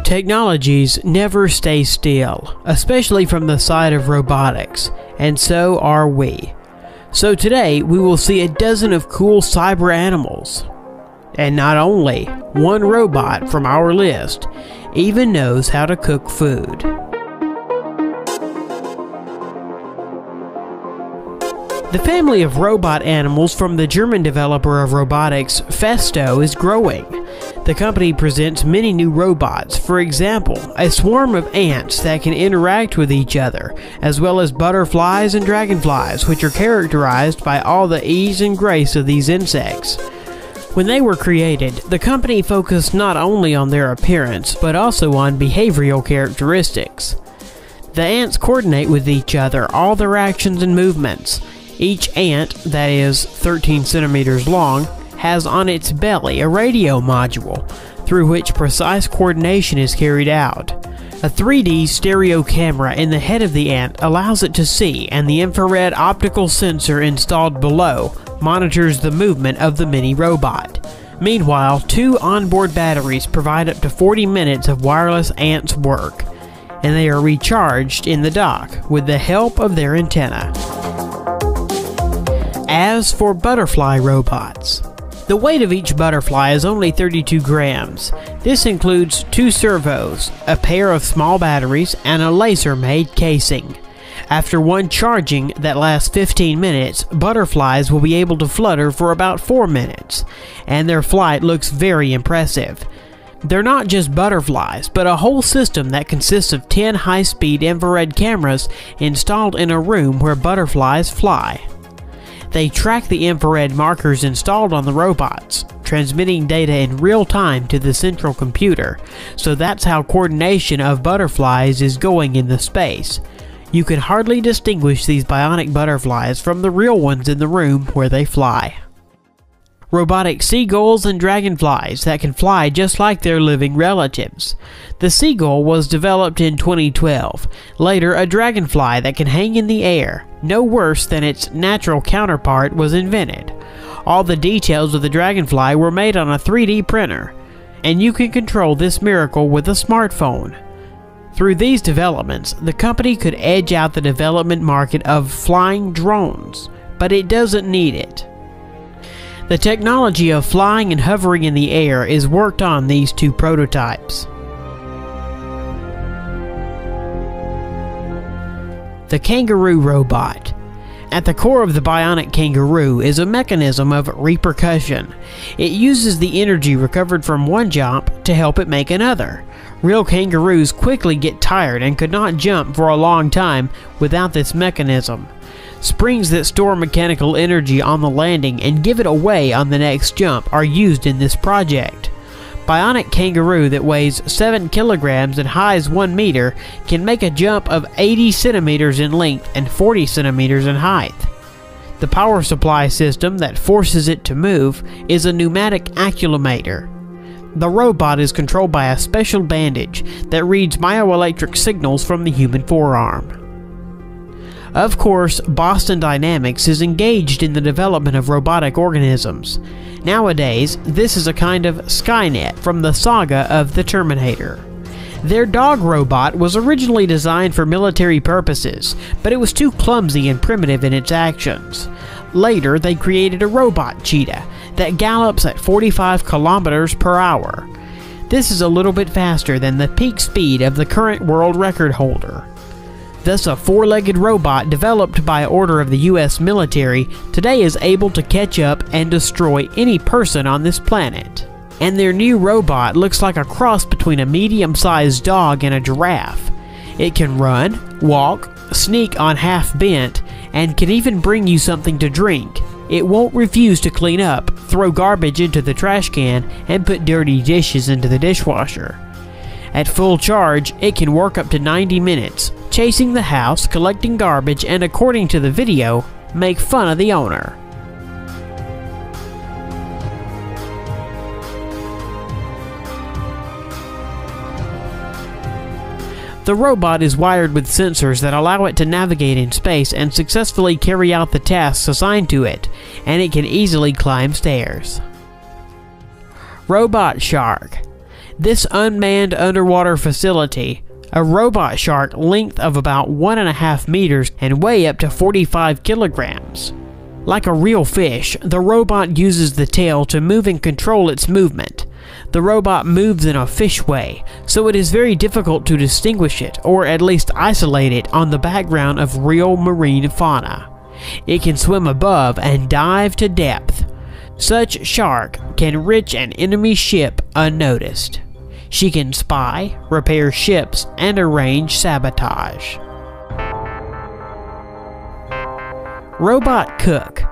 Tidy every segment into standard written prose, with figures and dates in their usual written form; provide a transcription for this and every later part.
Technologies never stay still, especially from the side of robotics, and so are we. So today we will see a dozen of cool cyber animals. And not only, one robot from our list even knows how to cook food. The family of robot animals from the German developer of robotics, Festo, is growing. The company presents many new robots, for example, a swarm of ants that can interact with each other, as well as butterflies and dragonflies, which are characterized by all the ease and grace of these insects. When they were created, the company focused not only on their appearance, but also on behavioral characteristics. The ants coordinate with each other all their actions and movements. Each ant, that is 13 centimeters long, has on its belly a radio module, through which precise coordination is carried out. A 3D stereo camera in the head of the ant allows it to see, and the infrared optical sensor installed below monitors the movement of the mini robot. Meanwhile, 2 onboard batteries provide up to 40 minutes of wireless ants work, and they are recharged in the dock with the help of their antenna. As for butterfly robots, the weight of each butterfly is only 32 grams. This includes 2 servos, a pair of small batteries, and a laser-made casing. After one charging that lasts 15 minutes, butterflies will be able to flutter for about 4 minutes, and their flight looks very impressive. They're not just butterflies, but a whole system that consists of 10 high-speed infrared cameras installed in a room where butterflies fly. They track the infrared markers installed on the robots, transmitting data in real time to the central computer, so that's how coordination of butterflies is going in the space. You can hardly distinguish these bionic butterflies from the real ones in the room where they fly. Robotic seagulls and dragonflies that can fly just like their living relatives. The seagull was developed in 2012. Later, a dragonfly that can hang in the air, no worse than its natural counterpart, was invented. All the details of the dragonfly were made on a 3D printer, and you can control this miracle with a smartphone. Through these developments, the company could edge out the development market of flying drones, but it doesn't need it. The technology of flying and hovering in the air is worked on these 2 prototypes. The Kangaroo robot. At the core of the Bionic Kangaroo is a mechanism of repercussion. It uses the energy recovered from one jump to help it make another. Real kangaroos quickly get tired and could not jump for a long time without this mechanism. Springs that store mechanical energy on the landing and give it away on the next jump are used in this project. Bionic Kangaroo that weighs 7 kilograms and highs 1 meter can make a jump of 80 centimeters in length and 40 centimeters in height. The power supply system that forces it to move is a pneumatic accumulator. The robot is controlled by a special bandage that reads myoelectric signals from the human forearm. Of course, Boston Dynamics is engaged in the development of robotic organisms. Nowadays, this is a kind of Skynet from the saga of the Terminator. Their dog robot was originally designed for military purposes, but it was too clumsy and primitive in its actions. Later, they created a robot Cheetah that gallops at 45 kilometers per hour. This is a little bit faster than the peak speed of the current world record holder. Thus, a 4-legged robot developed by order of the US military today is able to catch up and destroy any person on this planet. And their new robot looks like a cross between a medium-sized dog and a giraffe. It can run, walk, sneak on half bent, and can even bring you something to drink. It won't refuse to clean up, throw garbage into the trash can, and put dirty dishes into the dishwasher. At full charge, it can work up to 90 minutes, chasing the house, collecting garbage, and according to the video, make fun of the owner. The robot is wired with sensors that allow it to navigate in space and successfully carry out the tasks assigned to it, and it can easily climb stairs. Robot Shark. This unmanned underwater facility, a robot shark length of about 1.5 meters and weigh up to 45 kilograms. Like a real fish, the robot uses the tail to move and control its movement. The robot moves in a fish way, so it is very difficult to distinguish it, or at least isolate it on the background of real marine fauna. It can swim above and dive to depth. Such shark can reach an enemy ship unnoticed. She can spy, repair ships, and arrange sabotage. Robot cook.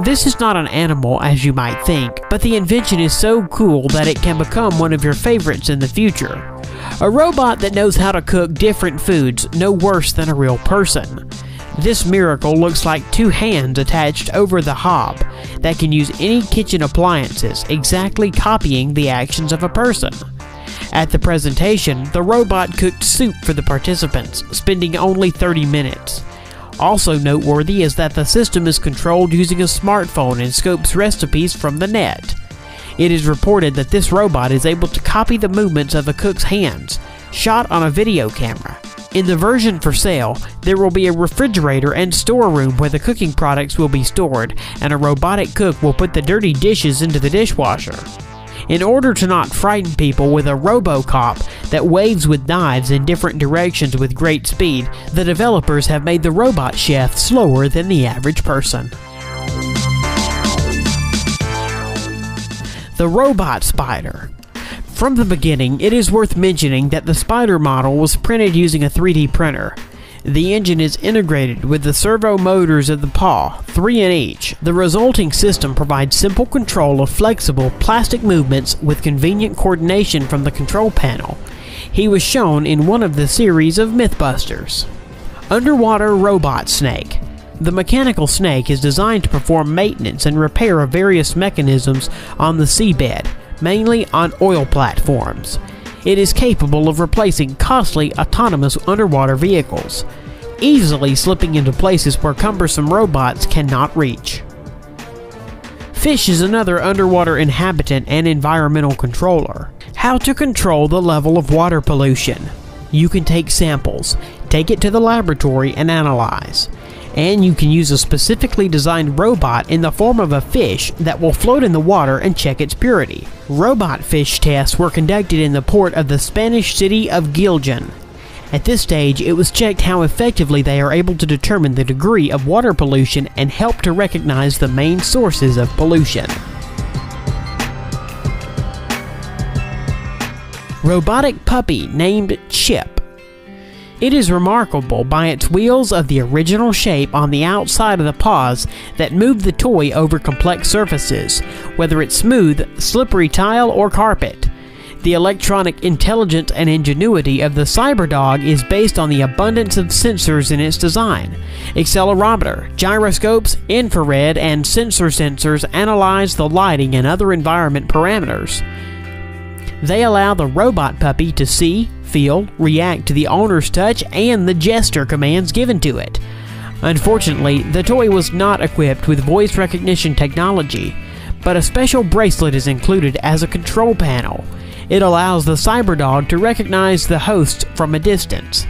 This is not an animal as you might think, but the invention is so cool that it can become one of your favorites in the future. A robot that knows how to cook different foods no worse than a real person. This miracle looks like two hands attached over the hob that can use any kitchen appliances, exactly copying the actions of a person. At the presentation, the robot cooked soup for the participants, spending only 30 minutes. Also noteworthy is that the system is controlled using a smartphone and scopes recipes from the net. It is reported that this robot is able to copy the movements of a cook's hands, shot on a video camera. In the version for sale, there will be a refrigerator and storeroom where the cooking products will be stored, and a robotic cook will put the dirty dishes into the dishwasher. In order to not frighten people with a RoboCop that waves with knives in different directions with great speed, the developers have made the robot chef slower than the average person. The robot spider. From the beginning, it is worth mentioning that the spider model was printed using a 3D printer. The engine is integrated with the servo motors of the paw, 3 in each. The resulting system provides simple control of flexible plastic movements with convenient coordination from the control panel. He was shown in one of the series of Mythbusters. Underwater robot snake. The mechanical snake is designed to perform maintenance and repair of various mechanisms on the seabed, mainly on oil platforms. It is capable of replacing costly autonomous underwater vehicles, easily slipping into places where cumbersome robots cannot reach. Fish is another underwater inhabitant and environmental controller. How to control the level of water pollution. You can take samples, take it to the laboratory and analyze. And you can use a specifically designed robot in the form of a fish that will float in the water and check its purity. Robot fish tests were conducted in the port of the Spanish city of Giljan. At this stage, it was checked how effectively they are able to determine the degree of water pollution and help to recognize the main sources of pollution. Robotic puppy named Chip. It is remarkable by its wheels of the original shape on the outside of the paws that move the toy over complex surfaces, whether it's smooth, slippery tile, or carpet. The electronic intelligence and ingenuity of the CyberDog is based on the abundance of sensors in its design. Accelerometer, gyroscopes, infrared, and sensors analyze the lighting and other environment parameters. They allow the robot puppy to see, feel, react to the owner's touch and the gesture commands given to it. Unfortunately, the toy was not equipped with voice recognition technology, but a special bracelet is included as a control panel. It allows the CyberDog to recognize the host from a distance,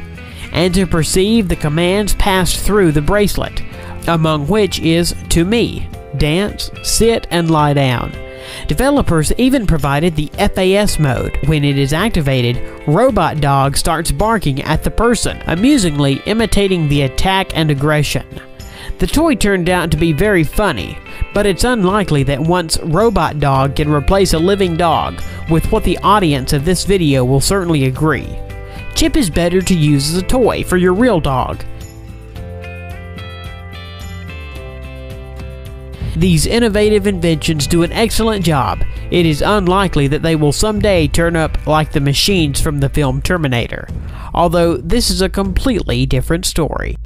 and to perceive the commands passed through the bracelet, among which is to me, dance, sit, and lie down. Developers even provided the FAS mode. When it is activated, Robot Dog starts barking at the person, amusingly imitating the attack and aggression. The toy turned out to be very funny, but it's unlikely that once Robot Dog can replace a living dog, with what the audience of this video will certainly agree. Chip is better to use as a toy for your real dog. These innovative inventions do an excellent job. It is unlikely that they will someday turn up like the machines from the film Terminator, although this is a completely different story.